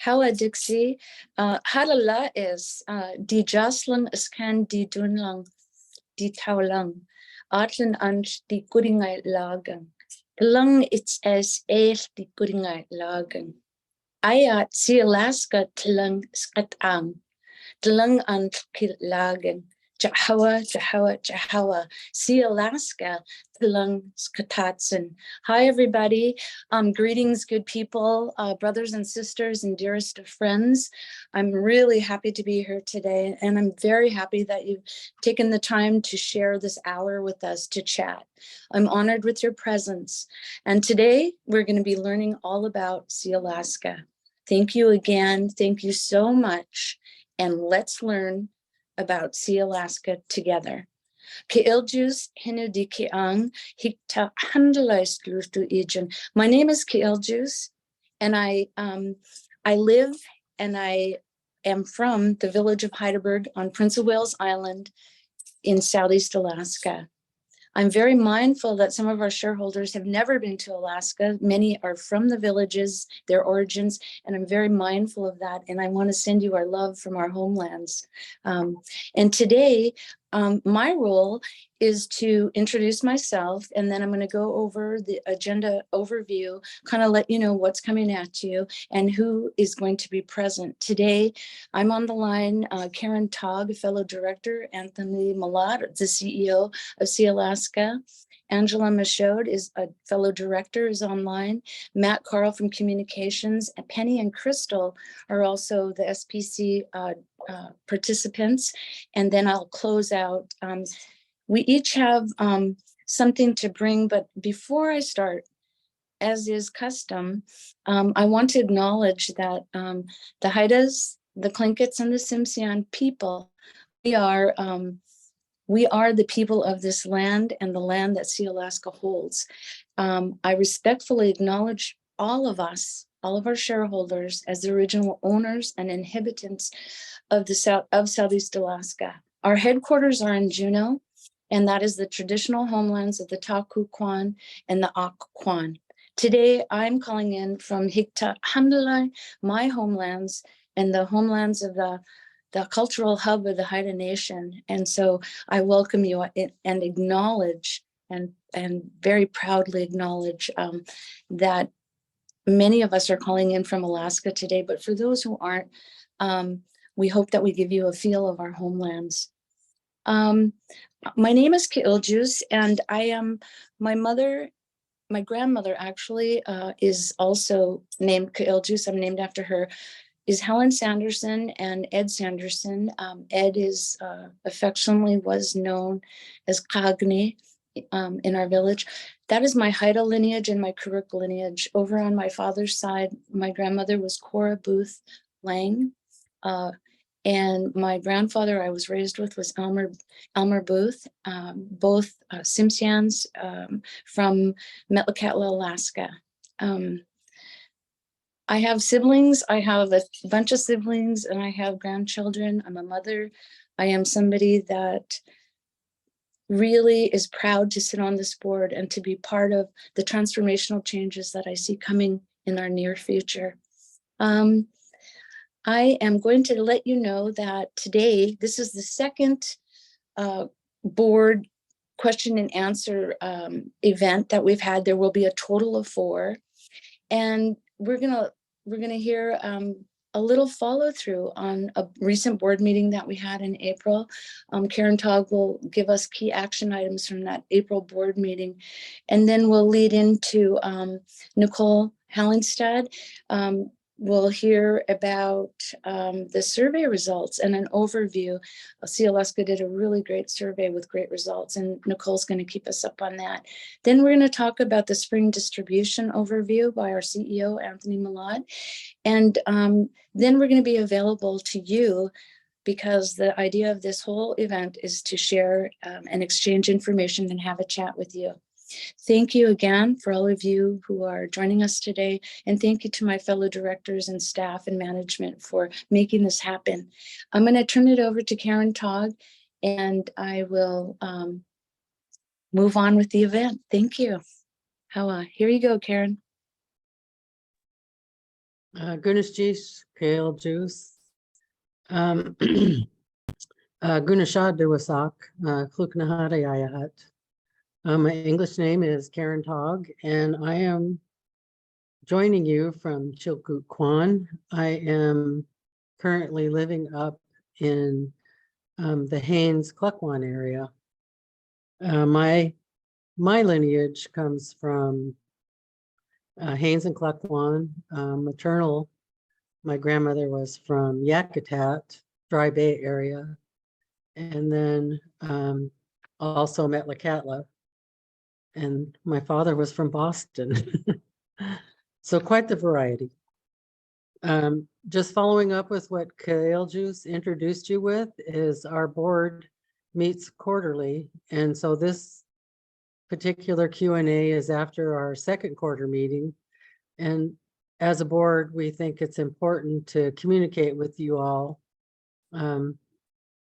Hawa Dixie, Halala is di Jaslan iskan di dunlang di taulang, Atlan and di Goodingai lagan. Lang it's as eil di Goodingai lagan. Ayat Sealaska tlang skatang, tlang and lagan. Jahawa, Jahawa, Jahawa, Sealaska, tlang skatatsen. Hi, everybody. Greetings, good people, brothers and sisters, and dearest of friends. I'm really happy to be here today, and I'm very happy that you've taken the time to share this hour with us to chat. I'm honored with your presence. And today, we're going to be learning all about Sealaska. Thank you again. Thank you so much. And let's learn about Sealaska together. Keeljus Hinudi Keang Hikta Handleist Lutu Ijin. My name is Keeljus, and I live and I am from the village of Heidelberg on Prince of Wales Island in Southeast Alaska. I'm very mindful that some of our shareholders have never been to Alaska. Many are from the villages, their origins, and I'm very mindful of that. And I want to send you our love from our homelands. And today, my role is to introduce myself, and then I'm going to go over the agenda overview, kind of let you know what's coming at you and who is going to be present. Today, I'm on the line, Karen Togg, fellow director, Anthony Malott, the CEO of Sealaska. Angela Michaud is a fellow director, is online. Matt Carl from communications, and Penny and Crystal are also the SPC participants. And then I'll close out. We each have something to bring, but before I start, as is custom, I want to acknowledge that the Haidas, the Tlinkits, and the Tsimshian people, we are the people of this land and the land that Sealaska holds. I respectfully acknowledge all of us, all of our shareholders, as the original owners and inhabitants of Southeast Alaska. Our headquarters are in Juneau, and that is the traditional homelands of the Taku Kwan and the Ak Kwan. Today, I'm calling in from Hikta Hamdalai, my homelands, and the homelands of the cultural hub of the Haida Nation. And so I welcome you and acknowledge and very proudly acknowledge that many of us are calling in from Alaska today, but for those who aren't, we hope that we give you a feel of our homelands. My name is Keeljus, and I am my grandmother actually is also named Keeljus. I'm named after her, is Helen Sanderson and Ed Sanderson. Ed is affectionately was known as Kagni in our village. That is my Haida lineage and my Kuruk lineage. Over on my father's side, my grandmother was Cora Booth Lang. And my grandfather I was raised with was Elmer Booth, both Tsimshians from Metlakatla, Alaska. I have siblings. I have a bunch of siblings, and I have grandchildren. I'm a mother. I am somebody that really is proud to sit on this board and to be part of the transformational changes that I see coming in our near future. I am going to let you know that today, this is the second board question and answer event that we've had. There will be a total of 4. And we're gonna hear a little follow through on a recent board meeting that we had in April. Karen Togg will give us key action items from that April board meeting. And then we'll lead into Nicole Hallenstad. We'll hear about the survey results and an overview. Sealaska did a really great survey with great results, and Nicole's going to keep us up on that. Then we're going to talk about the spring distribution overview by our CEO, Anthony Malott. And then we're going to be available to you, because the idea of this whole event is to share and exchange information and have a chat with you. Thank you again for all of you who are joining us today. And thank you to my fellow directors and staff and management for making this happen. I'm going to turn it over to Karen Togg, and I will move on with the event. Thank you. Here you go, Karen. Gunashjish, kale juice. Gunashad Dewasak, Kluknahadayahat. My English name is Karen Togg, and I am joining you from Chilkoot, Kwan. I am currently living up in the Haines Klukwan area. My lineage comes from Haines and Klukwan. Maternal, my grandmother was from Yakutat, Dry Bay area, and then also Metlakatla. And my father was from Boston. So quite the variety. Just following up with what Kale Juice introduced you with is our board meets quarterly. And so this particular Q&A is after our second quarter meeting. And as a board, we think it's important to communicate with you all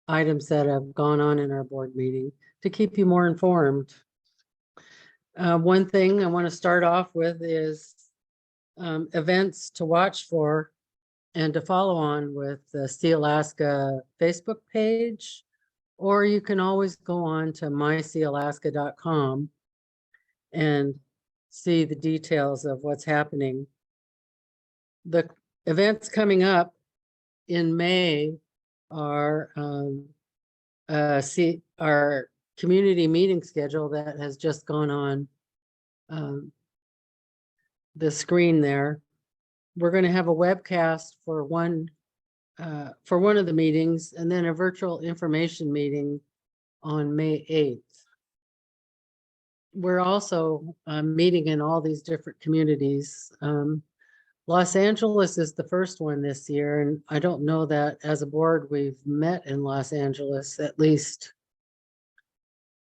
items that have gone on in our board meeting to keep you more informed. One thing I want to start off with is events to watch for and to follow on with the Sealaska Facebook page, or you can always go on to mysealaska.com and see the details of what's happening. The events coming up in May are our community meeting schedule that has just gone on the screen there. We're going to have a webcast for one of the meetings, and then a virtual information meeting on May 8th. We're also meeting in all these different communities. Los Angeles is the first one this year, and I don't know that as a board we've met in Los Angeles, at least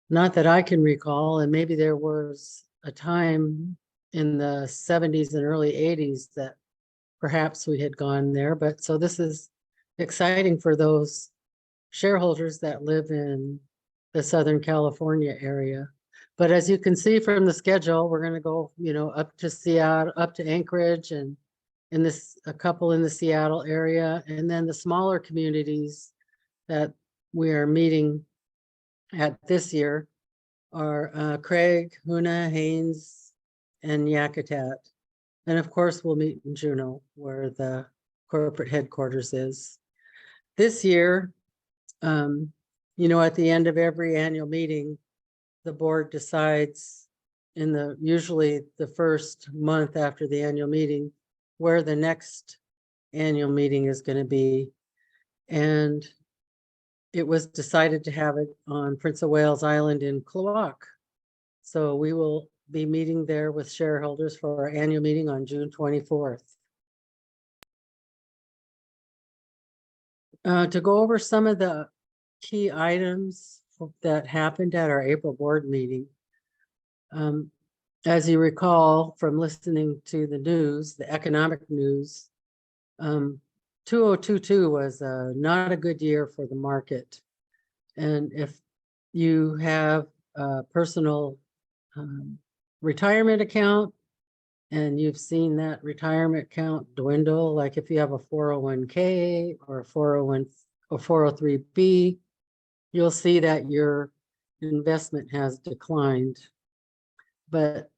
not that I can recall. And maybe there was a time in the 70s and early 80s that perhaps we had gone there. But so this is exciting for those shareholders that live in the Southern California area. But as you can see from the schedule, we're going to go, up to Seattle, up to Anchorage, and a couple in the Seattle area, and then the smaller communities that we are meeting at this year are Craig, Hoonah, Haines, and Yakutat. And of course, we'll meet in Juneau, where the corporate headquarters is. This year, at the end of every annual meeting, the board decides usually the first month after the annual meeting, where the next annual meeting is going to be. And it was decided to have it on Prince of Wales Island in Klawock. So we will be meeting there with shareholders for our annual meeting on June 24th. To go over some of the key items that happened at our April board meeting. As you recall from listening to the news, the economic news, 2022 was not a good year for the market. And if you have a personal retirement account and you've seen that retirement account dwindle, like if you have a 401k or a 401 or 403b, you'll see that your investment has declined. But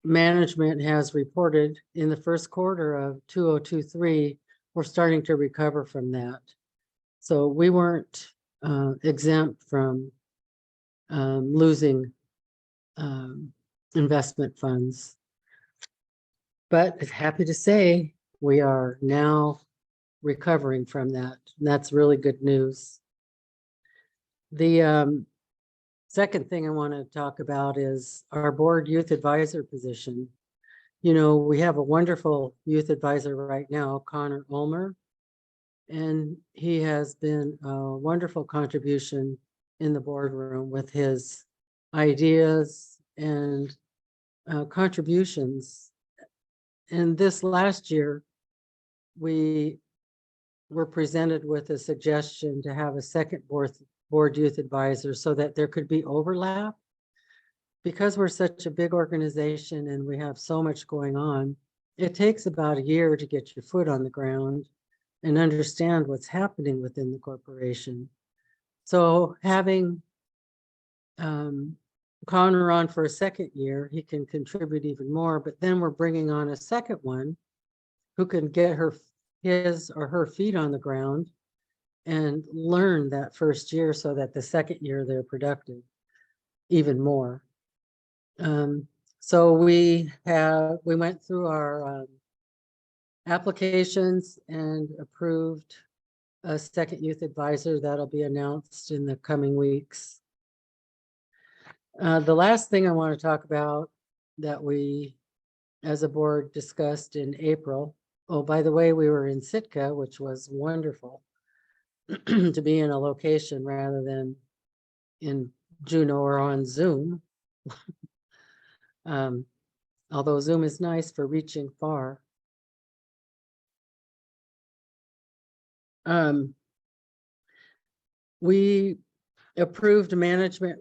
management has reported in the first quarter of 2023, we're starting to recover from that. So we weren't exempt from losing investment funds. But happy to say we are now recovering from that. And that's really good news. The second thing I want to talk about is our board youth advisor position. We have a wonderful youth advisor right now, Connor Ulmer, and he has been a wonderful contribution in the boardroom with his ideas and contributions. And this last year, we were presented with a suggestion to have a second board youth advisor so that there could be overlap. Because we're such a big organization and we have so much going on, it takes about a year to get your foot on the ground and understand what's happening within the corporation. So having Connor on for a second year, he can contribute even more, but then we're bringing on a second one who can get his or her feet on the ground and learn that first year so that the second year they're productive even more. So we went through our applications and approved a second youth advisor that'll be announced in the coming weeks. The last thing I want to talk about that we as a board discussed in April. Oh, by the way, we were in Sitka, which was wonderful to be in a location rather than in Juneau or on Zoom. Although Zoom is nice for reaching far. We approved management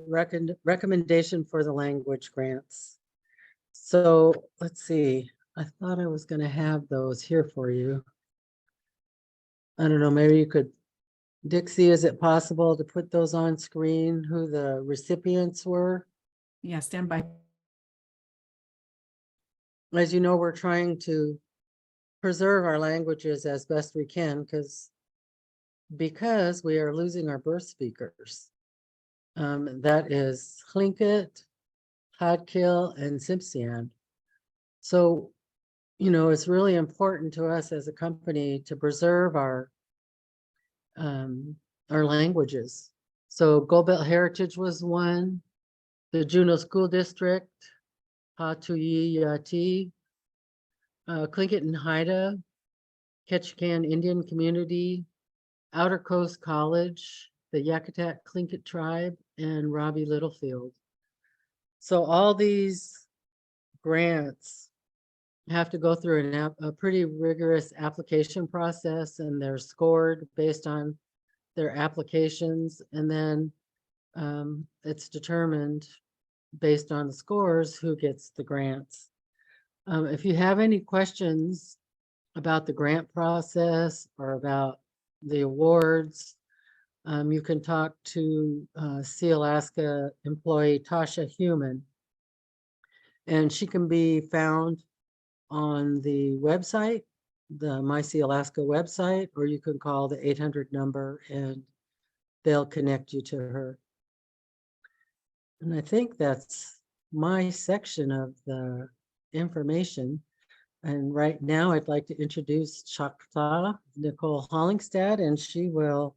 recommendation for the language grants. So let's see, I thought I was going to have those here for you. I don't know, maybe you could, Dixie, is it possible to put those on screen, who the recipients were? Yeah, stand by. As you know, we're trying to preserve our languages as best we can because we are losing our birth speakers. That is Tlingit, Hadkil, and Tsimshian. So, you know, it's really important to us as a company to preserve our languages. So Gold Belt Heritage was one, the Juneau School District, Hatuyi Yati, Tlingit and Haida, Ketchikan Indian Community, Outer Coast College, the Yakutat Tlingit Tribe, and Robbie Littlefield. So all these grants have to go through a pretty rigorous application process, and they're scored based on their applications, and then it's determined based on the scores who gets the grants. If you have any questions about the grant process or about the awards, you can talk to Sealaska employee Tasha Human, and she can be found on the website, the My Sealaska website, or you can call the 800 number and they'll connect you to her. And I think that's my section of the information. And right now I'd like to introduce Chakta Nicole Hollingstad, and she will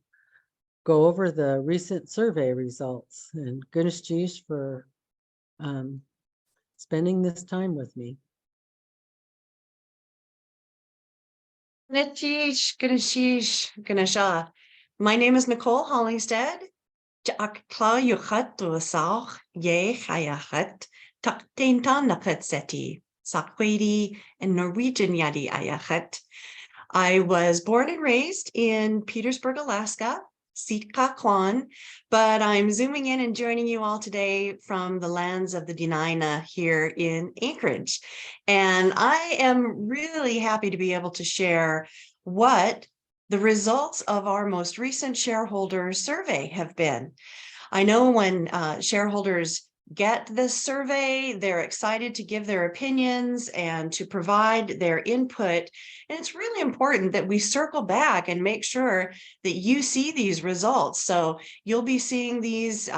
go over the recent survey results. And Ganesh for spending this time with me. Ganesha. My name is Nicole Hollingstad. And Norwegian Yadi Ayachet. I was born and raised in Petersburg, Alaska, Sitka Kwan, but I'm zooming in and joining you all today from the lands of the Dena'ina here in Anchorage. And I am really happy to be able to share what the results of our most recent shareholder survey have been. I know when shareholders get this survey, they're excited to give their opinions and to provide their input. And it's really important that we circle back and make sure that you see these results. So you'll be seeing these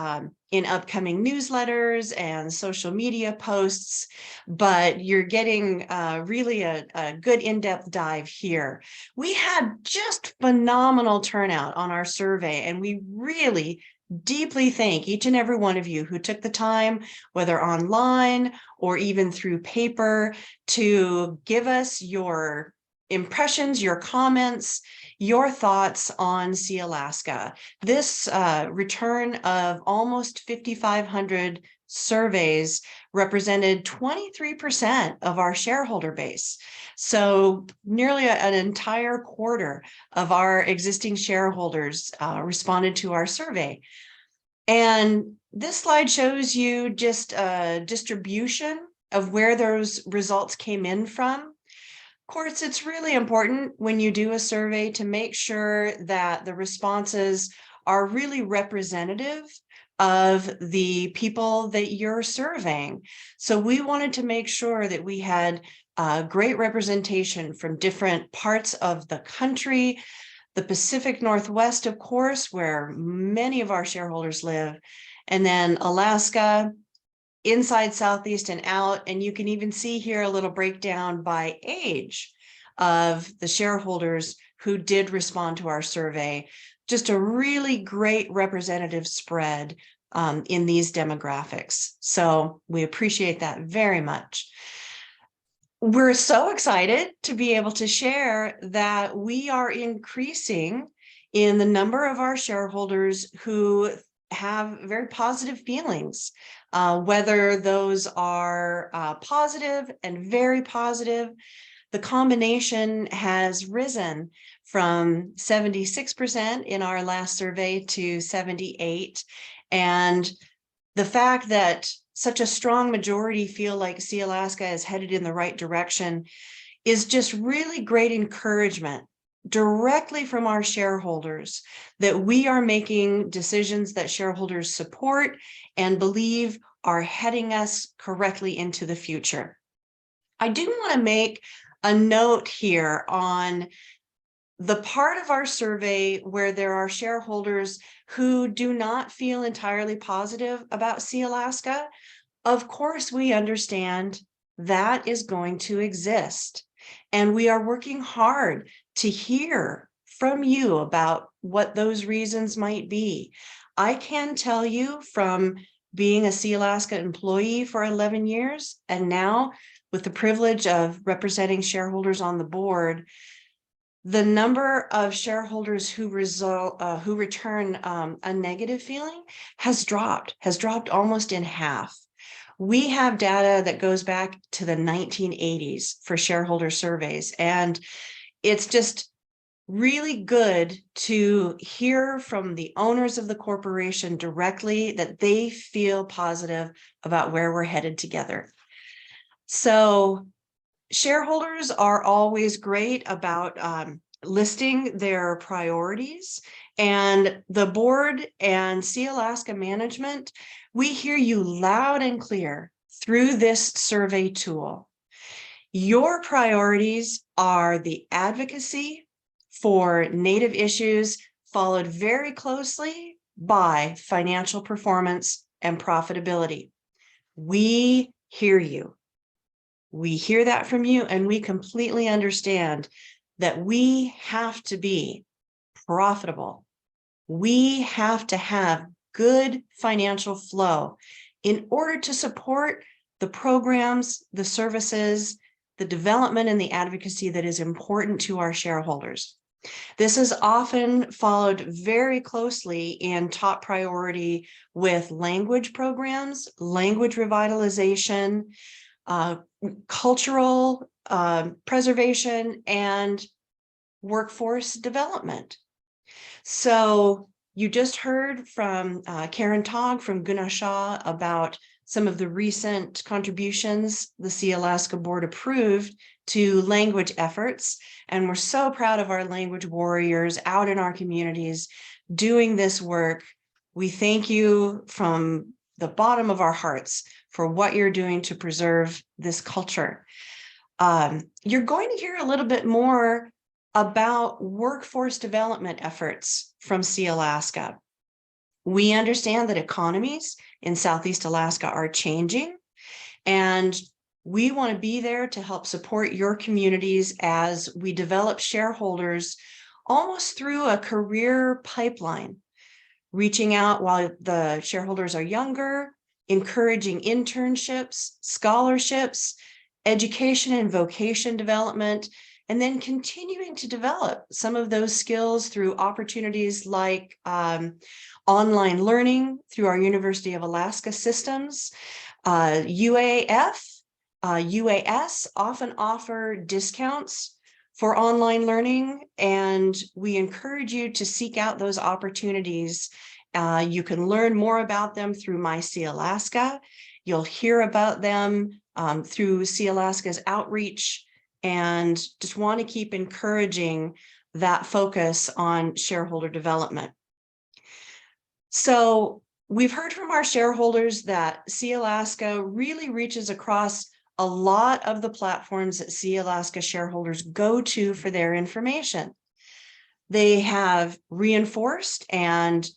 in upcoming newsletters and social media posts, but you're getting really a good in-depth dive here. We had just phenomenal turnout on our survey, and we really deeply thank each and every one of you who took the time, whether online or even through paper, to give us your impressions, your comments, your thoughts on Sealaska. This return of almost 5,500 surveys represented 23% of our shareholder base. So nearly an entire quarter of our existing shareholders responded to our survey. And this slide shows you just a distribution of where those results came in from. Of course, it's really important when you do a survey to make sure that the responses are really representative of the people that you're surveying. So we wanted to make sure that we had great representation from different parts of the country, the Pacific Northwest, of course, where many of our shareholders live, and then Alaska, inside, Southeast, and out. And you can even see here a little breakdown by age of the shareholders who did respond to our survey. Just a really great representative spread in these demographics. So we appreciate that very much. We're so excited to be able to share that we are increasing in the number of our shareholders who have very positive feelings, whether those are positive and very positive. The combination has risen from 76% in our last survey to 78%. And the fact that such a strong majority feel like Sealaska is headed in the right direction is just really great encouragement directly from our shareholders that we are making decisions that shareholders support and believe are heading us correctly into the future. I do want to make a note here on the part of our survey where there are shareholders who do not feel entirely positive about Sealaska. Of course, we understand that is going to exist, and we are working hard to hear from you about what those reasons might be. I can tell you from being a Sealaska employee for 11 years, and now with the privilege of representing shareholders on the board, the number of shareholders who return a negative feeling has dropped almost in half. We have data that goes back to the 1980s for shareholder surveys, and it's just really good to hear from the owners of the corporation directly that they feel positive about where we're headed together. So shareholders are always great about listing their priorities, and the board and Sealaska management, we hear you loud and clear through this survey tool. Your priorities are the advocacy for Native issues, followed very closely by financial performance and profitability. We hear you. We hear that from you, and we completely understand that we have to be profitable. We have to have good financial flow in order to support the programs, the services, the development, and the advocacy that is important to our shareholders. This is often followed very closely in top priority with language programs, language revitalization, cultural preservation, and workforce development. So you just heard from Karen Togg from Gunashah about some of the recent contributions the Sealaska board approved to language efforts. And we're so proud of our language warriors out in our communities doing this work. We thank you from the bottom of our hearts for what you're doing to preserve this culture. You're going to hear a little bit more about workforce development efforts from Sealaska. We understand that economies in Southeast Alaska are changing, and we want to be there to help support your communities as we develop shareholders almost through a career pipeline, reaching out while the shareholders are younger, encouraging internships, scholarships, education and vocation development, and then continuing to develop some of those skills through opportunities like online learning through our University of Alaska systems. UAS often offer discounts for online learning, and we encourage you to seek out those opportunities. You can learn more about them through My Sealaska. You'll hear about them through Sealaska's outreach and just want to keep encouraging that focus on shareholder development. So we've heard from our shareholders that Sealaska really reaches across a lot of the platforms that Sealaska shareholders go to for their information. They have reinforced and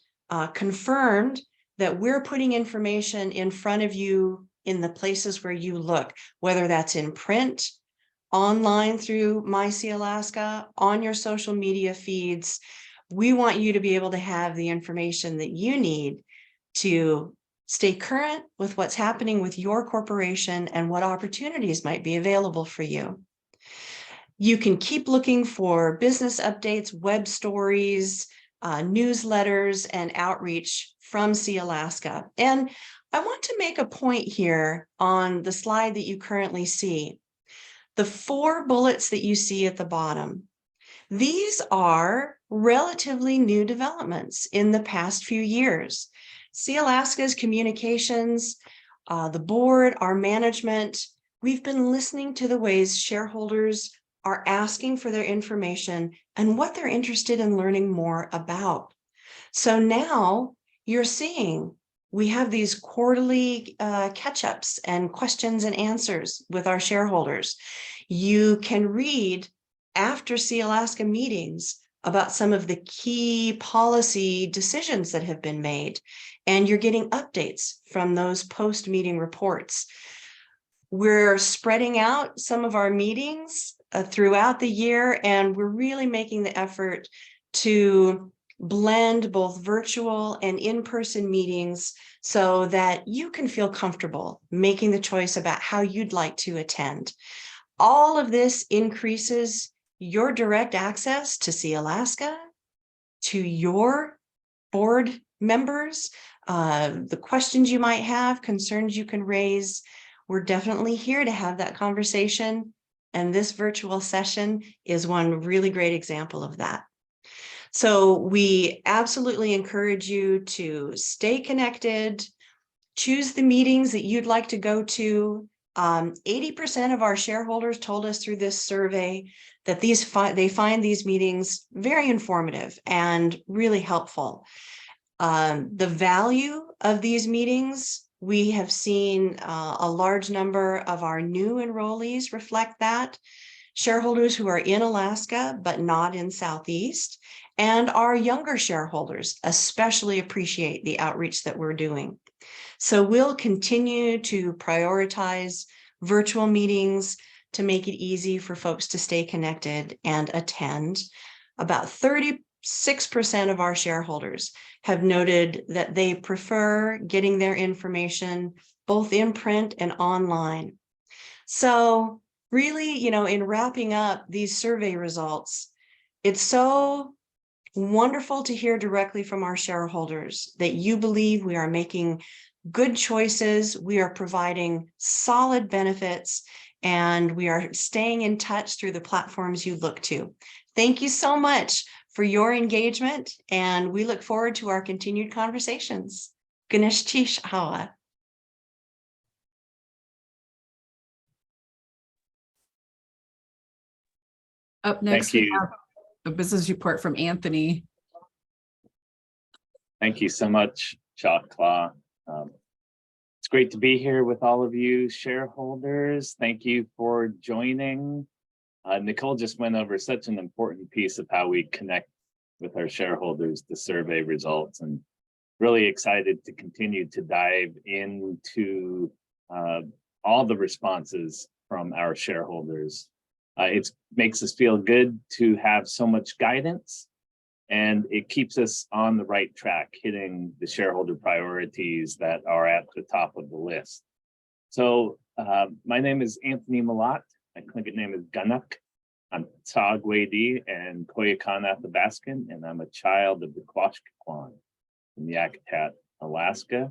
confirmed that we're putting information in front of you in the places where you look, whether that's in print, online through My Sealaska, on your social media feeds. We want you to be able to have the information that you need to stay current with what's happening with your corporation and what opportunities might be available for you. You can keep looking for business updates, web stories, newsletters, and outreach from Sealaska. And I want to make a point here on the slide that you currently see. The 4 bullets that you see at the bottom, these are relatively new developments in the past few years. Sealaska's communications, the board, our management, we've been listening to the ways shareholders are asking for their information and what they're interested in learning more about. So now you're seeing we have these quarterly catch-ups and questions and answers with our shareholders. You can read after Sealaska meetings about some of the key policy decisions that have been made, and you're getting updates from those post-meeting reports. We're spreading out some of our meetings throughout the year, and we're really making the effort to blend both virtual and in-person meetings so that you can feel comfortable making the choice about how you'd like to attend. All of this increases your direct access to Sealaska, to your board members, the questions you might have, concerns you can raise. We're definitely here to have that conversation, and this virtual session is one really great example of that. So we absolutely encourage you to stay connected, choose the meetings that you'd like to go to. 80% of our shareholders told us through this survey that they find these meetings very informative and really helpful. The value of these meetings, we have seen a large number of our new enrollees reflect that. Shareholders who are in Alaska but not in Southeast, and our younger shareholders especially appreciate the outreach that we're doing. So we'll continue to prioritize virtual meetings to make it easy for folks to stay connected and attend. About 36% of our shareholders have noted that they prefer getting their information both in print and online. So really, in wrapping up these survey results, it's so wonderful to hear directly from our shareholders that you believe we are making good choices, we are providing solid benefits, and we are staying in touch through the platforms you look to. Thank you so much for your engagement, and we look forward to our continued conversations. Ganesh Tish Hawa. Up next, Thank we you. have a business report from Anthony. Thank you so much, Chakla. It's great to be here with all of you shareholders. Thank you for joining. Nicole just went over such an important piece of how we connect with our shareholders, the survey results, and really excited to continue to dive into all the responses from our shareholders. It makes us feel good to have so much guidance, and it keeps us on the right track, hitting the shareholder priorities that are at the top of the list. So my name is Anthony Malat. My Tlingit name is Ganak. I'm Tsagwedi and Koyakan Athabaskan, and I'm a child of the Quashkekwan in Yakutat, Alaska.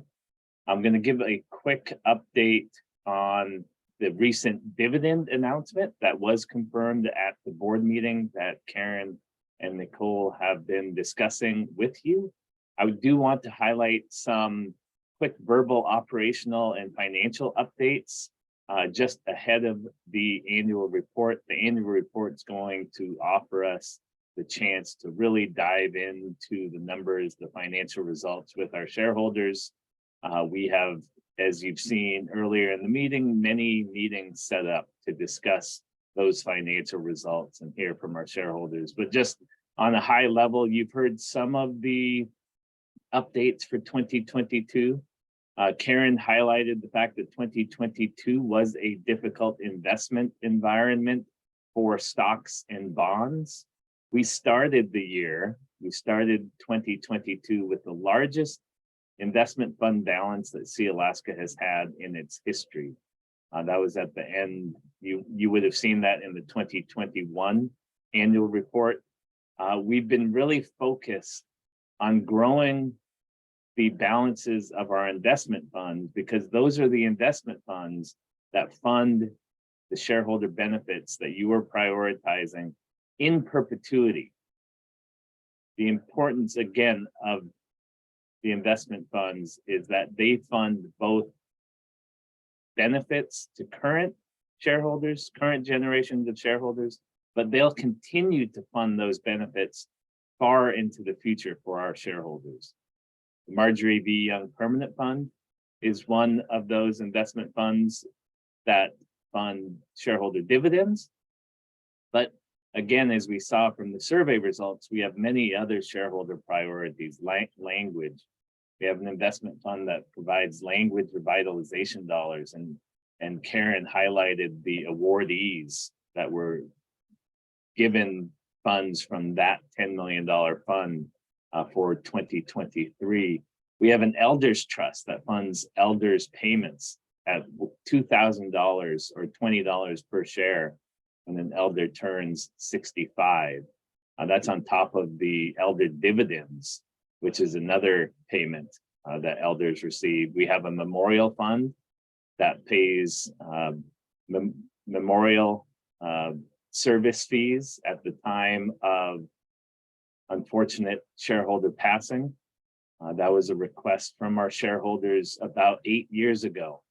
I'm going to give a quick update on the recent dividend announcement that was confirmed at the board meeting that Karen and Nicole have been discussing with you. I do want to highlight some quick verbal, operational, and financial updates just ahead of the annual report. The annual report's going to offer us the chance to really dive into the numbers, the financial results with our shareholders. We have, as you've seen earlier in the meeting, many meetings set up to discuss those financial results and hear from our shareholders. But just on a high level, you've heard some of the updates for 2022. Karen highlighted the fact that 2022 was a difficult investment environment for stocks and bonds. We started 2022 with the largest investment fund balance that Sealaska has had in its history. That was at the end. You would have seen that in the 2021 annual report. We've been really focused on growing the balances of our investment funds, because those are the investment funds that fund the shareholder benefits that you are prioritizing in perpetuity. The importance, again, of the investment funds is that they fund both benefits to current shareholders, current generations of shareholders, but they'll continue to fund those benefits far into the future for our shareholders. The Marjorie V. Young Permanent Fund is one of those investment funds that fund shareholder dividends. But again, as we saw from the survey results, we have many other shareholder priorities, like language. We have an investment fund that provides language revitalization dollars, and Karen highlighted the awardees that were given funds from that $10 million fund for 2023. We have an elders trust that funds elders payments at $2,000 or $20 per share when an elder turns 65. That's on top of the elder dividends, which is another payment that elders receive. We have a memorial fund that pays memorial service fees at the time of unfortunate shareholder passing. That was a request from our shareholders about 8 years ago.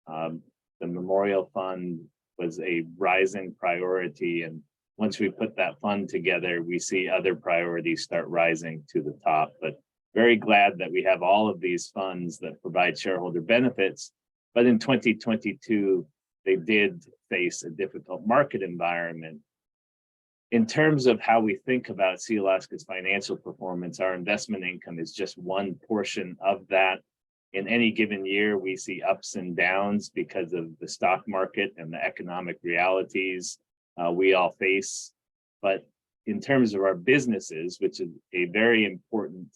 The memorial fund was a rising priority, and once we put that fund together, we see other priorities start rising to the top. But very glad that we have all of these funds that provide shareholder benefits. But in 2022, they did face a difficult market environment. In terms of how we think about Sealaska's financial performance, our investment income is just one portion of that. In any given year, we see ups and downs because of the stock market and the economic realities we all face. But in terms of our businesses, which is a very important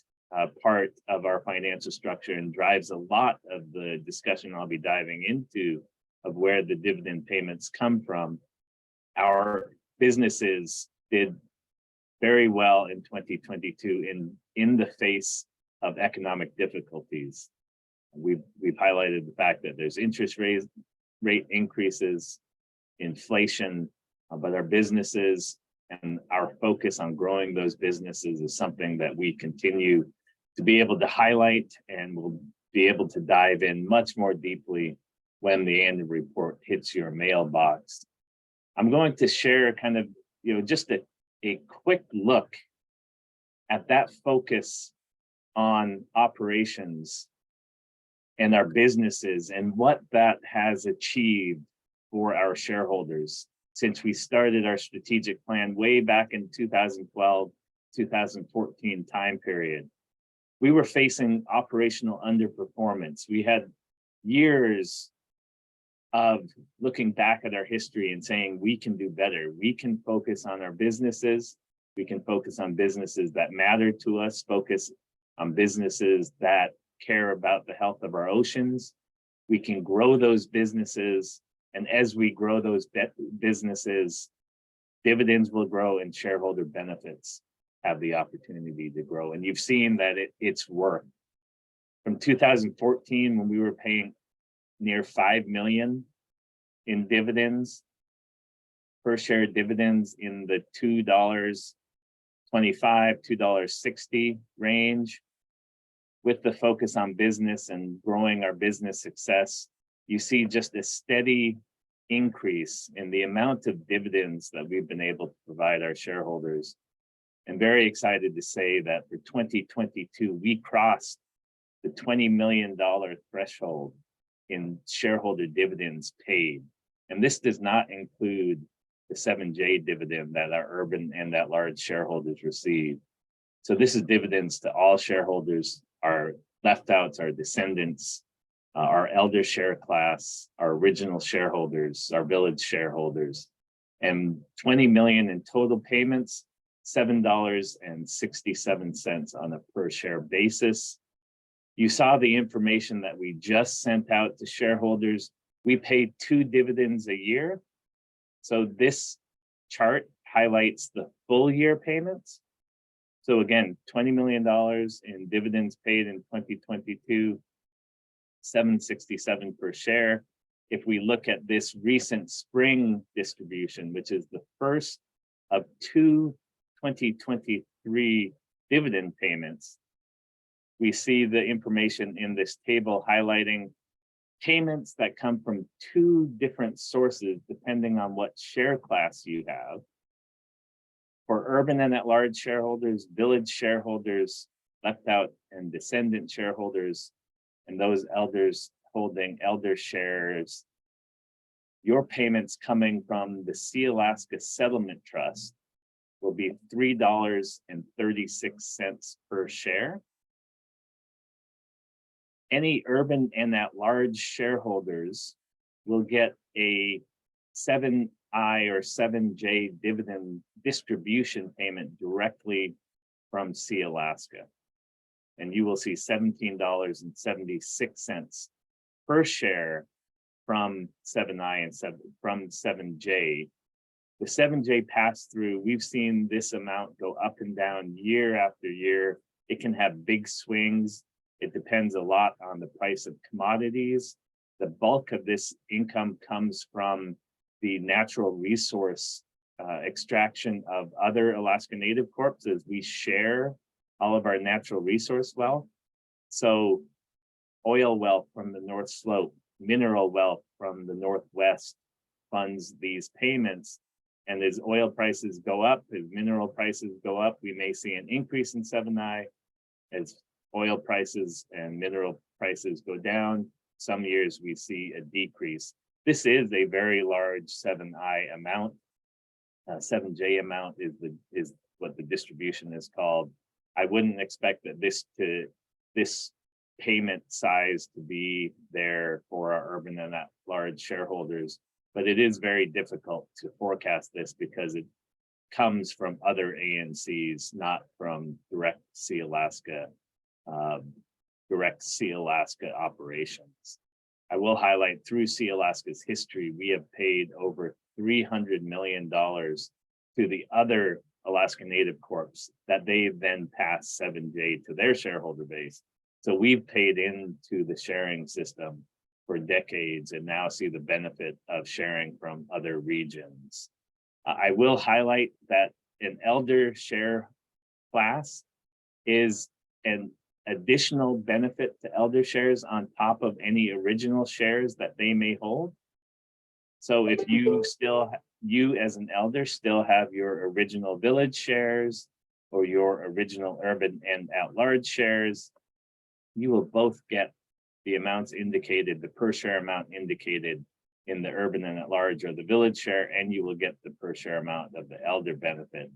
part of our financial structure and drives a lot of the discussion I'll be diving into of where the dividend payments come from, our businesses did very well in 2022 in the face of economic difficulties. We've highlighted the fact that there's interest rate increases, inflation, but our businesses and our focus on growing those businesses is something that we continue to be able to highlight, and we'll be able to dive in much more deeply when the annual report hits your mailbox. I'm going to share kind of, just a quick look at that focus on operations and our businesses and what that has achieved for our shareholders since we started our strategic plan way back in 2012, 2014 time period. We were facing operational underperformance. We had years of looking back at our history and saying, we can do better. We can focus on our businesses. We can focus on businesses that matter to us, focus on businesses that care about the health of our oceans. We can grow those businesses. And as we grow those businesses, dividends will grow and shareholder benefits have the opportunity to grow. And you've seen that it's worked. From 2014, when we were paying near $5 million in dividends, per share dividends in the $2.25, $2.60 range, with the focus on business and growing our business success, you see just a steady increase in the amount of dividends that we've been able to provide our shareholders. I'm very excited to say that for 2022, we crossed the $20 million threshold in shareholder dividends paid. And this does not include the 7J dividend that our urban and at large shareholders receive. So this is dividends to all shareholders, our left outs, our descendants, our elder share class, our original shareholders, our village shareholders, and 20 million in total payments, $7.67 on a per share basis. You saw the information that we just sent out to shareholders. We paid 2 dividends a year. So this chart highlights the full year payments. So again, $20 million in dividends paid in 2022, $7.67 per share. If we look at this recent spring distribution, which is the first of 2 2023 dividend payments, we see the information in this table highlighting payments that come from 2 different sources, depending on what share class you have. For urban and at large shareholders, village shareholders, left out and descendant shareholders, and those elders holding elder shares, your payments coming from the Sealaska Settlement Trust will be $3.36 per share. Any urban and at large shareholders will get a 7I or 7J dividend distribution payment directly from Sealaska. And you will see $17.76 per share from 7I and from 7J. The 7J pass through, we've seen this amount go up and down year after year. It can have big swings. It depends a lot on the price of commodities. The bulk of this income comes from the natural resource extraction of other Alaska Native Corps as we share all of our natural resource wealth. So oil wealth from the North Slope, mineral wealth from the Northwest funds these payments. And as oil prices go up, as mineral prices go up, we may see an increase in 7I. As oil prices and mineral prices go down, some years we see a decrease. This is a very large 7I amount. 7J amount is what the distribution is called. I wouldn't expect that this payment size to be there for our urban and at large shareholders, but it is very difficult to forecast this because it comes from other ANCs, not from direct Sealaska operations. I will highlight through Sealaska's history, we have paid over $300 million to the other Alaska Native Corps that they then pass 7J to their shareholder base. So we've paid into the sharing system for decades and now see the benefit of sharing from other regions. I will highlight that an elder share class is an additional benefit to elder shares on top of any original shares that they may hold. So if you as an elder still have your original village shares or your original urban and at large shares, you will both get the amounts indicated, the per share amount indicated in the urban and at large or the village share, and you will get the per share amount of the elder benefit.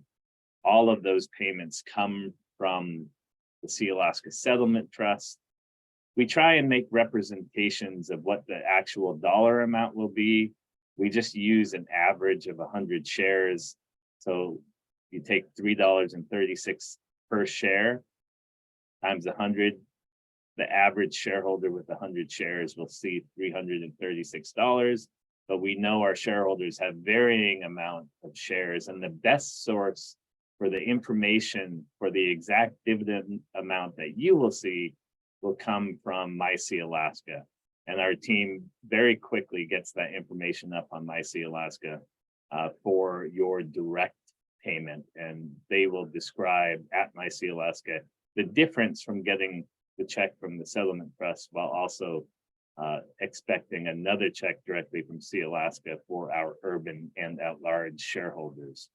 All of those payments come from the Sealaska Settlement Trust. We try and make representations of what the actual dollar amount will be. We just use an average of 100 shares. So you take $3.36 per share times 100. The average shareholder with 100 shares will see $336. But we know our shareholders have varying amount of shares, and the best source for the information for the exact dividend amount that you will see will come from MySeaLaska. And our team very quickly gets that information up on MySeaLaska for your direct payment. And they will describe at MySeaLaska the difference from getting the check from the settlement trust while also expecting another check directly from Sealaska for our urban and at-large shareholders.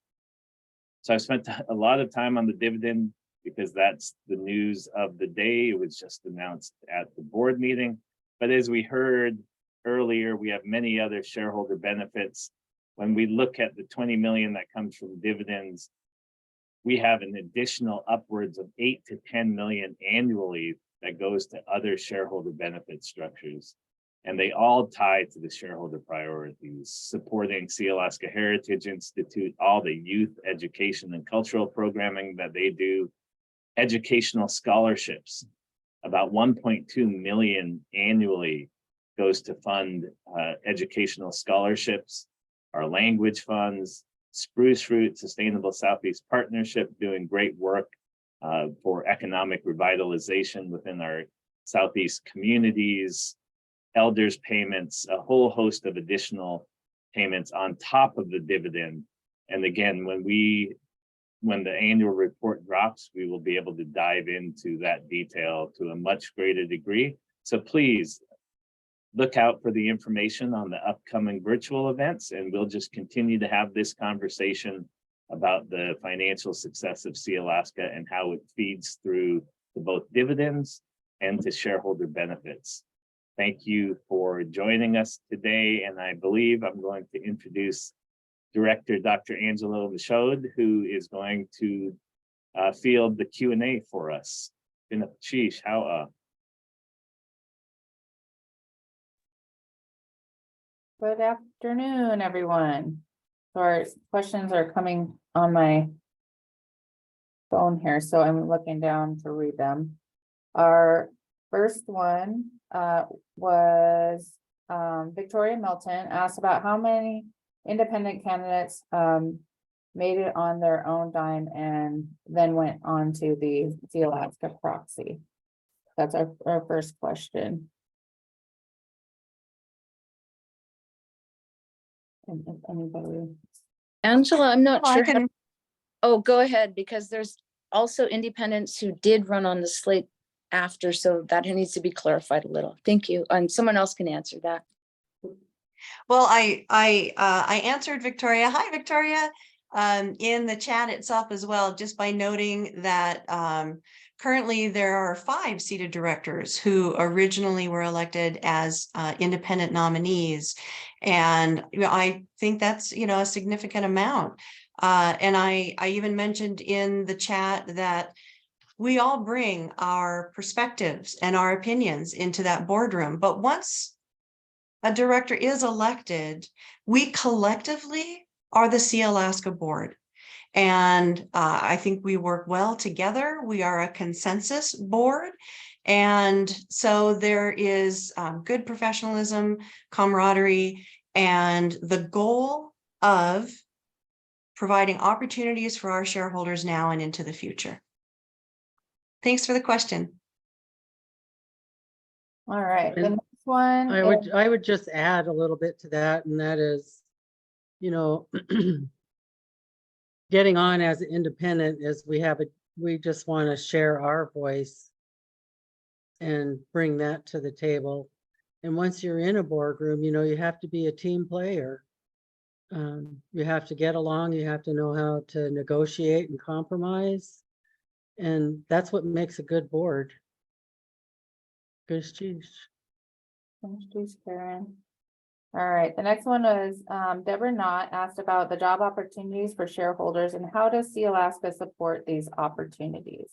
So I've spent a lot of time on the dividend because that's the news of the day. It was just announced at the board meeting. But as we heard earlier, we have many other shareholder benefits. When we look at the 20 million that comes from dividends, we have an additional upwards of 8 to 10 million annually that goes to other shareholder benefit structures. And they all tie to the shareholder priorities, supporting Sealaska Heritage Institute, all the youth education and cultural programming that they do, educational scholarships. About 1.2 million annually goes to fund educational scholarships, our language funds, Spruce Root Sustainable Southeast Partnership doing great work for economic revitalization within our Southeast communities, elders payments, a whole host of additional payments on top of the dividend. And again, when the annual report drops, we will be able to dive into that detail to a much greater degree. So please look out for the information on the upcoming virtual events, and we'll just continue to have this conversation about the financial success of Sealaska and how it feeds through to both dividends and to shareholder benefits. Thank you for joining us today, and I believe I'm going to introduce Director Dr. Angelo Michaud, who is going to field the Q&A for us. Sheesh, how Good afternoon, everyone. So our questions are coming on my phone here, so I'm looking down to read them. Our first one was Victoria Milton asked about how many independent candidates made it on their own dime and then went on to the Sealaska proxy. That's our first question. And if anybody, Angela, I'm not Oh, I sure. can- Oh, go ahead, because there's also independents who did run on the slate after, so that needs to be clarified a little. Thank you. And someone else can answer that. Well, I answered Victoria. Hi, Victoria. In the chat itself as well, just by noting that currently there are 5 seated directors who originally were elected as independent nominees. And I think that's, a significant amount. And I even mentioned in the chat that we all bring our perspectives and our opinions into that boardroom. But once a director is elected, we collectively are the Sealaska board. And I think we work well together. We are a consensus board. And so there is good professionalism, camaraderie, and the goal of providing opportunities for our shareholders now and into the future. Thanks for the question. all right, the And next one. I would just add a little bit to that, and that is, getting on as an independent is we just want to share our voice and bring that to the table. And once you're in a boardroom, you have to be a team player. You have to get along, you have to know how to negotiate and compromise. And that's what makes a good board. Good speech. Thanks, Karen. All right, the next one is Deborah Knott asked about the job opportunities for shareholders and how does Sealaska support these opportunities?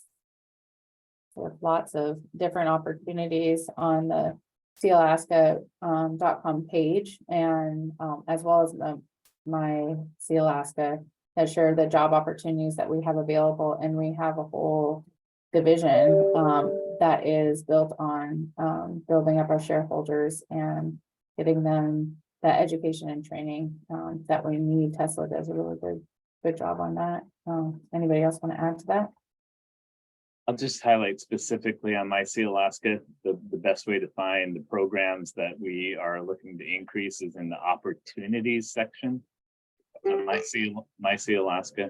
We have lots of different opportunities on the Sealaska.com page, and as well as my Sealaska has shared the job opportunities that we have available, and we have a whole division that is built on building up our shareholders and getting them that education and training that we need. Tesla does a really good job on that. Anybody else want to add to that? I'll just highlight specifically on my Sealaska, the best way to find the programs that we are looking to increase is in the opportunities section on my Sealaska.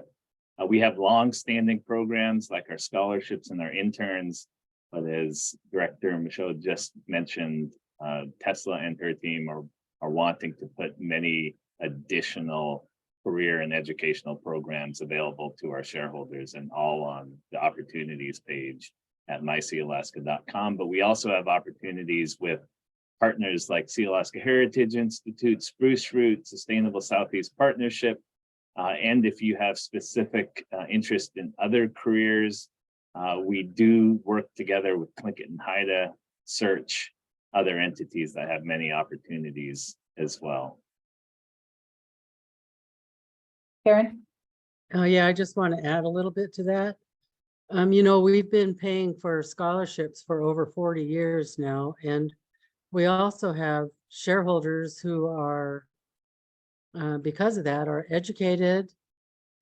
We have long-standing programs like our scholarships and our interns, but as Director Michaud just mentioned, Tesla and her team are wanting to put many additional career and educational programs available to our shareholders, and all on the opportunities page at mysealaska.com. But we also have opportunities with partners like Sealaska Heritage Institute, Spruce Root, Sustainable Southeast Partnership. And if you have specific interest in other careers, we do work together with Plinkett and Haida Search, other entities that have many opportunities as well. Karen? Oh, yeah, I just want to add a little bit to that. You know, we've been paying for scholarships for over 40 years now, and we also have shareholders who are, because of that, are educated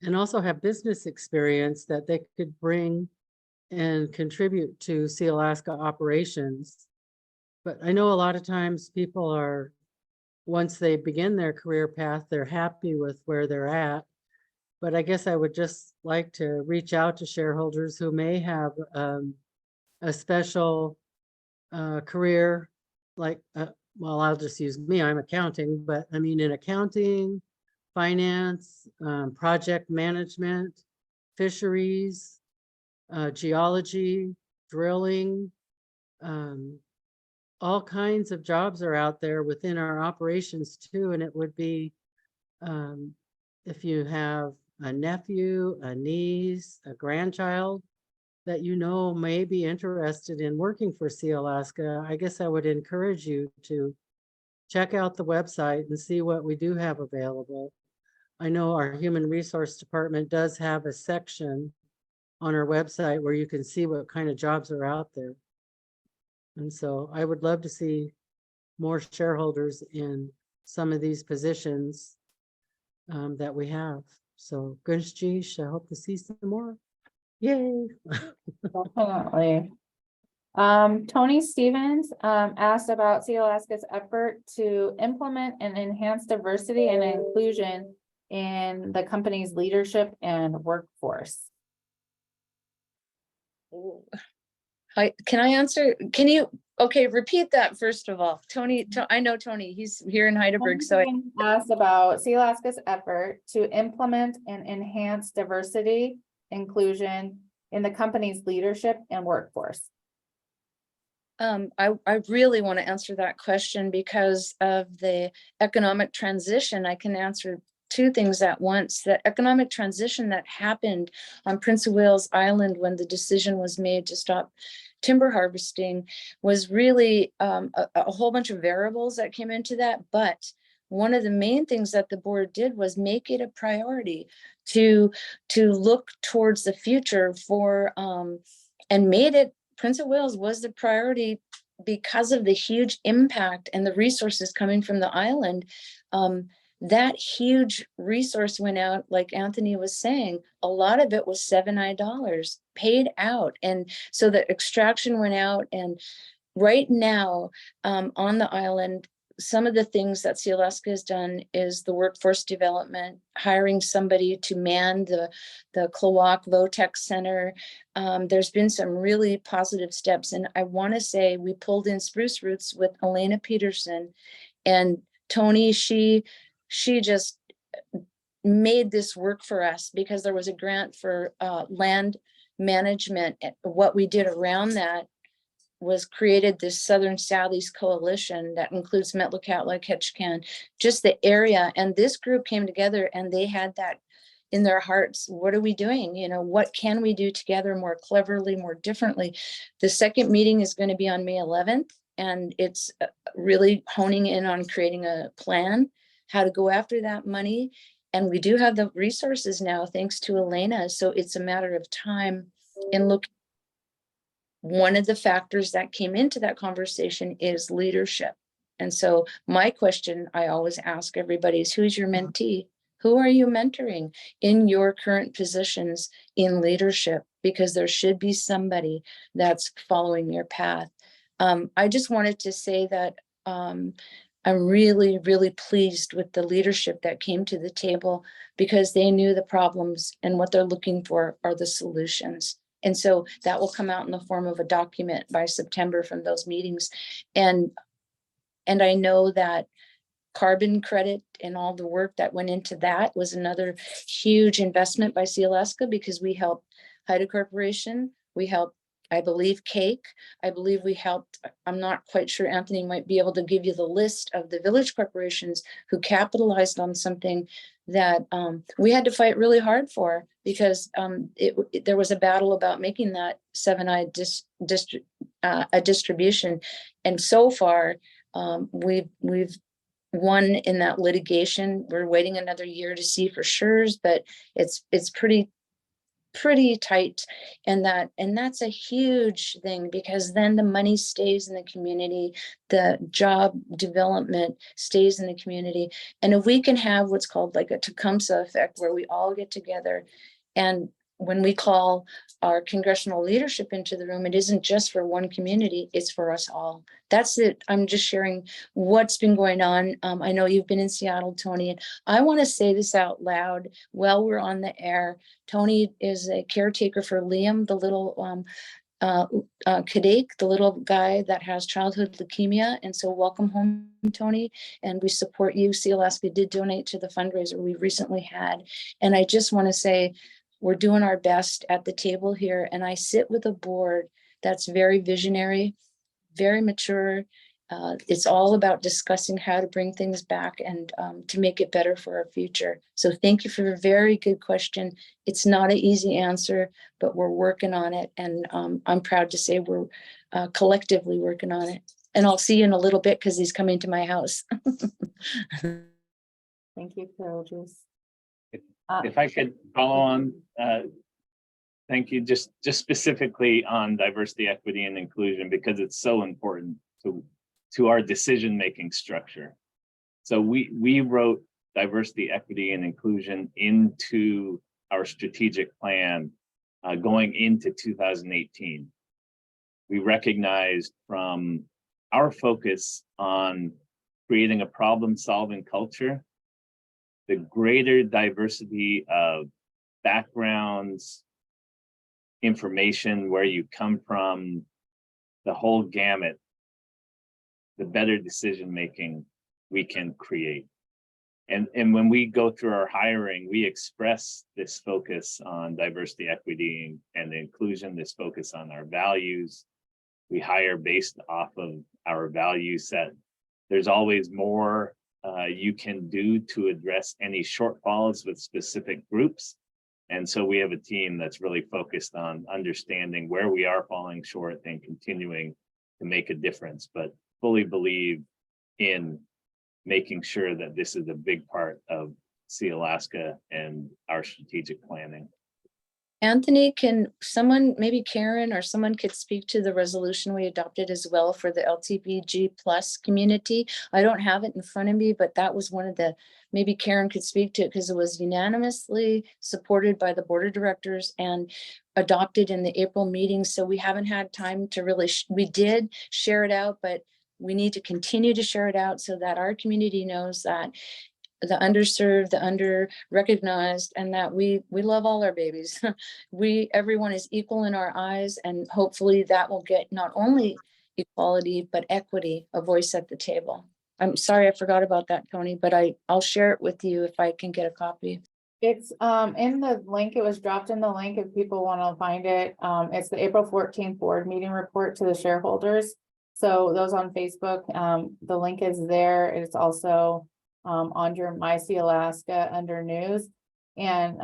and also have business experience that they could bring and contribute to Sealaska operations. But I know a lot of times people are, once they begin their career path, they're happy with where they're at. But I guess I would just like to reach out to shareholders who may have a special career, like, well, I'll just use me, I'm accounting, but I mean in accounting, finance, project management, fisheries, geology, drilling, all kinds of jobs are out there within our operations too. And it would be, if you have a nephew, a niece, a grandchild that you know may be interested in working for Sealaska, I guess I would encourage you to check out the website and see what we do have available. I know our human resource department does have a section on our website where you can see what kind of jobs are out there. And so I would love to see more shareholders in some of these positions that we have. So Gunshjish, I hope to see some more. Yay. Definitely. Tony Stevens asked about Sealaska's effort to implement and enhance diversity and inclusion in the company's leadership and workforce. Can I answer? Can you, okay, repeat that first of all. Tony, I know Tony, he's here in Heidelberg, so Tony asked about Sealaska's effort to implement and enhance diversity, inclusion in the company's leadership and workforce. I really want to answer that question because of the economic transition. I can answer two things at once. The economic transition that happened on Prince of Wales Island when the decision was made to stop timber harvesting was really a whole bunch of variables that came into that. But one of the main things that the board did was make it a priority to look towards the future for and made it, Prince of Wales was the priority because of the huge impact and the resources coming from the island. That huge resource went out, like Anthony was saying, a lot of it was $7 paid out. And so the extraction went out, and right now on the island, some of the things that Sealaska has done is the workforce development, hiring somebody to man the Klawock Low-Tech Center. There's been some really positive steps. And I want to say we pulled in Spruce Roots with Elena Peterson, and Tony, she just made this work for us because there was a grant for land management. What we did around that was created this Southern Southeast Coalition that includes Metlakatla, Ketchikan, just the area. And this group came together and they had that in their hearts. What are we doing? You know, what can we do together more cleverly, more differently? The second meeting is going to be on May 11th, and it's really honing in on creating a plan, how to go after that money. And we do have the resources now, thanks to Elena. So it's a matter of time in looking. One of the factors that came into that conversation is leadership. And so my question I always ask everybody is, who's your mentee? Who are you mentoring in your current positions in leadership? Because there should be somebody that's following your path. I just wanted to say that I'm really, really pleased with the leadership that came to the table, because they knew the problems and what they're looking for are the solutions. And so that will come out in the form of a document by September from those meetings. And And I know that carbon credit and all the work that went into that was another huge investment by Sealaska, because we helped Haida Corporation, we helped, I believe, Cake, I believe we helped, I'm not quite sure, Anthony might be able to give you the list of the village corporations who capitalized on something that we had to fight really hard for, because there was a battle about making that 7i a distribution. And so far, we've won in that litigation. We're waiting another year to see for sure, but it's pretty tight. And that's a huge thing, because then the money stays in the community, the job development stays in the community. And if we can have what's called like a Tecumseh effect, where we all get together, and when we call our congressional leadership into the room, it isn't just for one community, it's for us all. That's it. I'm just sharing what's been going on. I know you've been in Seattle, Tony, and I want to say this out loud while we're on the air. Tony is a caretaker for Liam, the little Kadek, the little guy that has childhood leukemia. And so welcome home, Tony, and we support you. Sealaska did donate to the fundraiser we recently had. And I just want to say, we're doing our best at the table here. And I sit with a board that's very visionary, very mature. It's all about discussing how to bring things back and to make it better for our future. So thank you for a very good question. It's not an easy answer, but we're working on it. And I'm proud to say we're collectively working on it. And I'll see you in a little bit, because he's coming to my house. Thank you, Carol. Juice. If I could follow on, thank you, just specifically on diversity, equity, and inclusion, because it's so important to our decision-making structure. So we wrote diversity, equity, and inclusion into our strategic plan going into 2018. We recognized from our focus on creating a problem-solving culture, the greater diversity of backgrounds, information, where you come from, the whole gamut, the better decision-making we can create. And when we go through our hiring, we express this focus on diversity, equity, and inclusion, this focus on our values. We hire based off of our value set. There's always more you can do to address any shortfalls with specific groups. And so we have a team that's really focused on understanding where we are falling short and continuing to make a difference, but fully believe in making sure that this is a big part of Sealaska and our strategic planning. Anthony, can someone, maybe Karen or someone, could speak to the resolution we adopted as well for the LTBG plus community? I don't have it in front of me, but that was one of the, maybe Karen could speak to it, because it was unanimously supported by the board of directors and adopted in the April meeting. So we haven't had time to really, we did share it out, but we need to continue to share it out so that our community knows that the underserved, the under-recognized, and that we love all our babies. Everyone is equal in our eyes, and hopefully that will get not only equality, but equity, a voice at the table. I'm sorry, I forgot about that, Tony, but I'll share it with you if I can get a copy. It's in the link. It was dropped in the link if people want to find it. It's the April 14th board meeting report to the shareholders. So those on Facebook, the link is there. It's also on your My Sealaska under news, and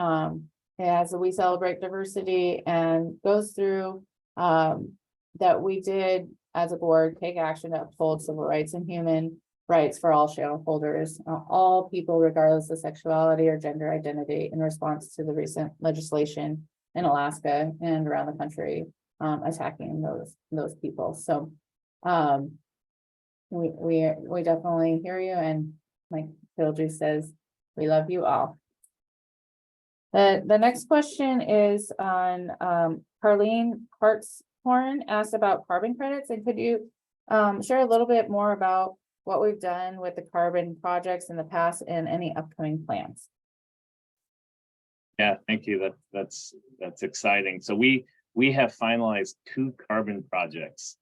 it has a We Celebrate Diversity, and goes through that we did as a board take action to uphold civil rights and human rights for all shareholders, all people regardless of sexuality or gender identity, in response to the recent legislation in Alaska and around the country attacking those people. So we definitely hear you, and like Phil says, we love you all. The next question is on Carlene Hartshorn asked about carbon credits, and could you share a little bit more about what we've done with the carbon projects in the past and any upcoming plans? Yeah, thank you. That's exciting. So we have finalized 2 carbon projects.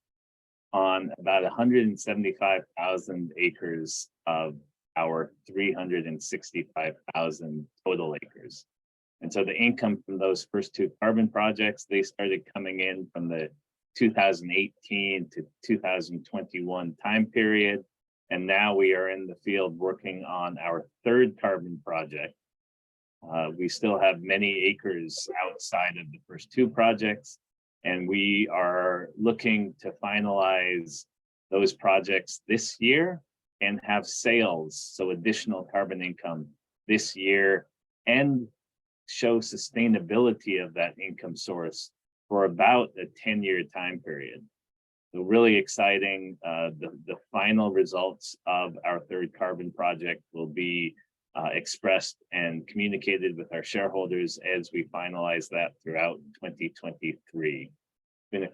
on about 175,000 acres of our 365,000 total acres. And so the income from those first two carbon projects, they started coming in from the 2018 to 2021 time period. And now we are in the field working on our third carbon project. We still have many acres outside of the first two projects, and we are looking to finalize those projects this year and have sales, so additional carbon income this year, and show sustainability of that income source for about a 10-year time period. So really exciting. The final results of our third carbon project will be expressed and communicated with our shareholders as we finalize that throughout 2023.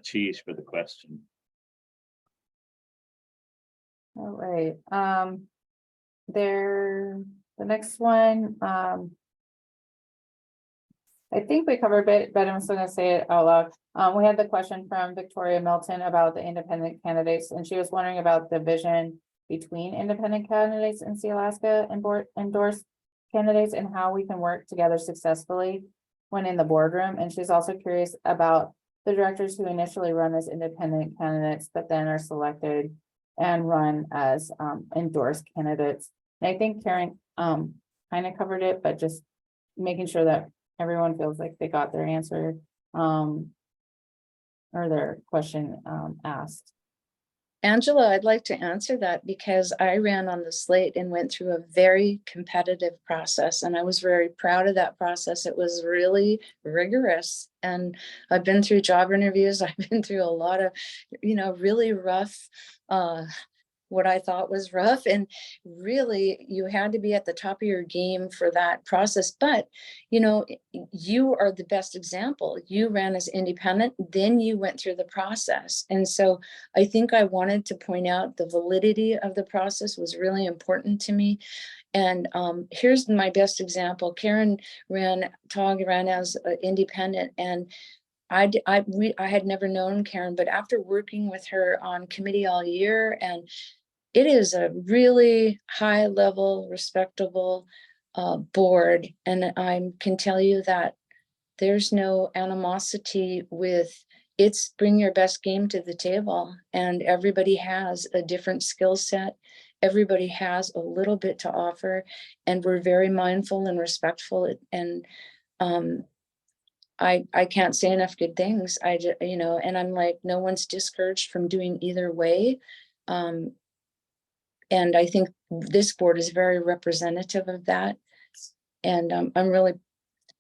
Cheese for the question. All right, the next one, I think we covered it, but I'm still gonna say it out loud. We had the question from Victoria Milton about the independent candidates, and she was wondering about the vision between independent candidates in Sealaska and board endorsed candidates and how we can work together successfully when in the boardroom. And she's also curious about the directors who initially run as independent candidates, but then are selected and run as endorsed candidates. And I think Karen kind of covered it, but just making sure that everyone feels like they got their answer or their question asked. Angela, I'd like to answer that because I ran on the slate and went through a very competitive process, and I was very proud of that process. It was really rigorous, and I've been through job interviews. I've been through a lot of, really rough, what I thought was rough, and really you had to be at the top of your game for that process. But you are the best example. You ran as independent, then you went through the process. And so I think I wanted to point out the validity of the process was really important to me. And here's my best example. Karen ran as independent, and I had never known Karen, but after working with her on committee all year, and it is a really high level, respectable board. And I can tell you that there's no animosity with it's bring your best game to the table, and everybody has a different skill set. Everybody has a little bit to offer, and we're very mindful and respectful. And I can't say enough good things. And I'm like, no one's discouraged from doing either way. And I think this board is very representative of that. And I'm really,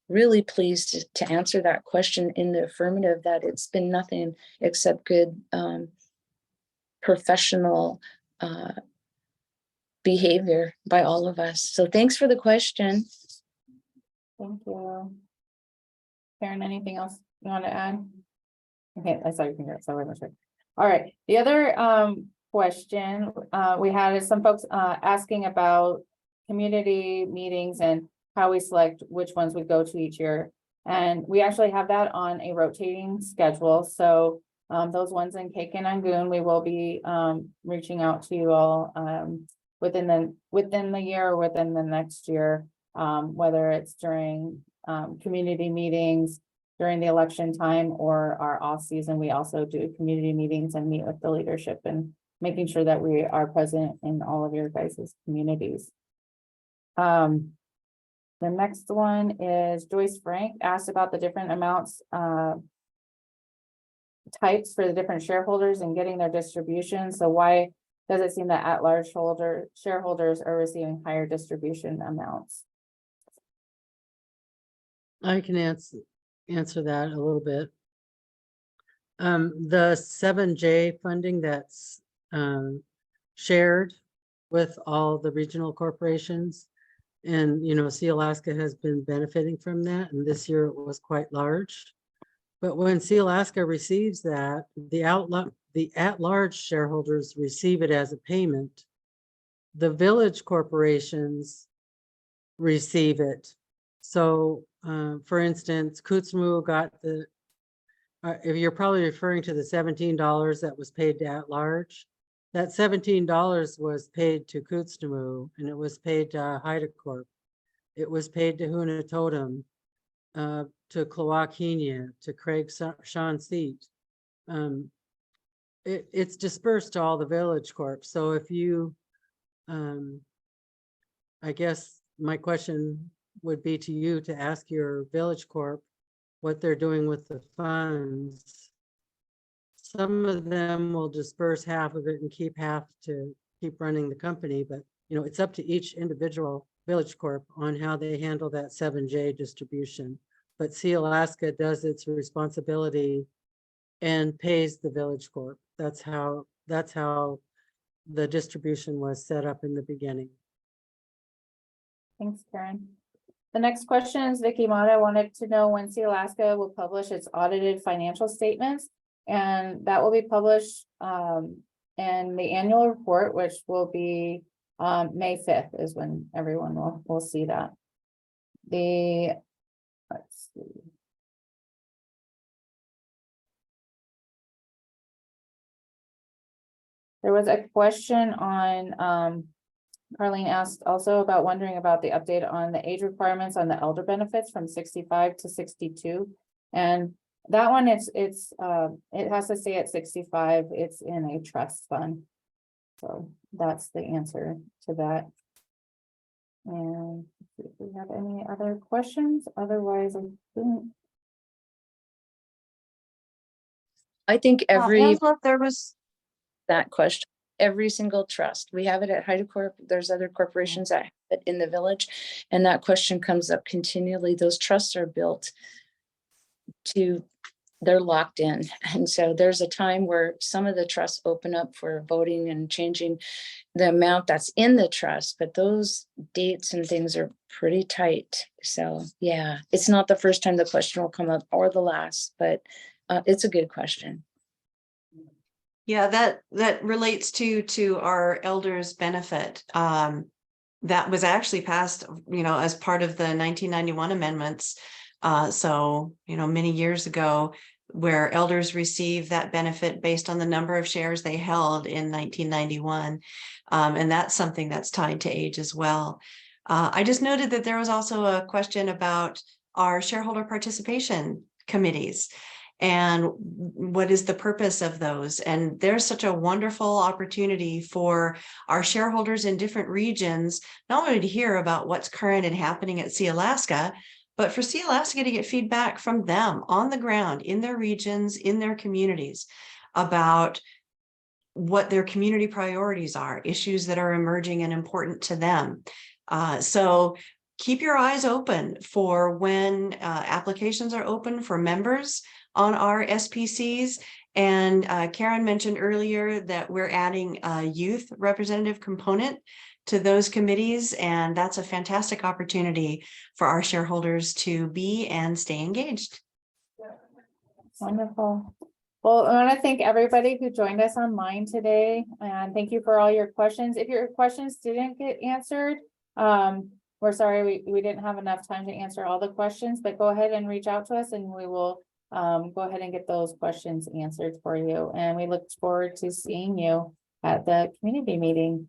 really pleased to answer that question in the affirmative, that it's been nothing except good professional behavior by all of us. So thanks for the question. Thank you. Karen, anything else you want to add? Okay, I saw your finger, so I wasn't sure. All right, the other question we had is some folks asking about community meetings and how we select which ones we go to each year. And we actually have that on a rotating schedule. So those ones in Kakin and Goon, we will be reaching out to you all within the year or within the next year, whether it's during community meetings during the election time or our off season. We also do community meetings and meet with the leadership and making sure that we are present in all of your guys' communities. The next one is Joyce Frank asked about the different amounts types for the different shareholders and getting their distribution. So why does it seem that at-large shareholders are receiving higher distribution amounts? I can answer that a little bit. The 7J funding that's shared with all the regional corporations, and Sealaska has been benefiting from that, and this year it was quite large. But when Sealaska receives that, the at-large shareholders receive it as a payment. The village corporations receive it. So for instance, Kutzmu got if you're probably referring to the $17 that was paid to at large, that $17 was paid to Kootznomu, and it was paid to Haida Corp. It was paid to Huna Totem, to Klawakenia, to Craig Sean Seat. It's dispersed to all the village corps. So if you, I guess my question would be to you to ask your village corp what they're doing with the funds. Some of them will disperse half of it and keep half to keep running the company, but it's up to each individual village corp on how they handle that 7J distribution. But Sealaska does its responsibility and pays the village corp. That's how the distribution was set up in the beginning. Thanks, Karen. The next question is Vicky Mata wanted to know when Sealaska will publish its audited financial statements. And that will be published in the annual report, which will be May 5th is when everyone will see that. Let's see. There was a question on Carlene asked also about wondering about the update on the age requirements on the elder benefits from 65 to 62. And that one it has to stay at 65. It's in a trust fund. So that's the answer to that. And if we have any other questions, otherwise I think every Angela, there was, that question, every single trust. We have it at Haida Corp. There's other corporations that have it in the village. And that question comes up continually. Those trusts are built to, they're locked in. And so there's a time where some of the trusts open up for voting and changing the amount that's in the trust, but those dates and things are pretty tight. So yeah, it's not the first time the question will come up or the last, but it's a good question. yeah, that relates to our elders benefit. That was actually passed, as part of the 1991 amendments. So, many years ago, where elders receive that benefit based on the number of shares they held in 1991. And that's something that's tied to age as well. I just noted that there was also a question about our shareholder participation committees and what is the purpose of those. And there's such a wonderful opportunity for our shareholders in different regions, not only to hear about what's current and happening at Sealaska, but for Sealaska to get feedback from them on the ground, in their regions, in their communities, about what their community priorities are, issues that are emerging and important to them. So keep your eyes open for when applications are open for members on our SPCs. And Karen mentioned earlier that we're adding a youth representative component to those committees, and that's a fantastic opportunity for our shareholders to be and stay engaged. Wonderful. Well, I want to thank everybody who joined us online today, and thank you for all your questions. If your questions didn't get answered, we're sorry we didn't have enough time to answer all the questions, but go ahead and reach out to us and we will go ahead and get those questions answered for you. And we look forward to seeing you at the community meeting.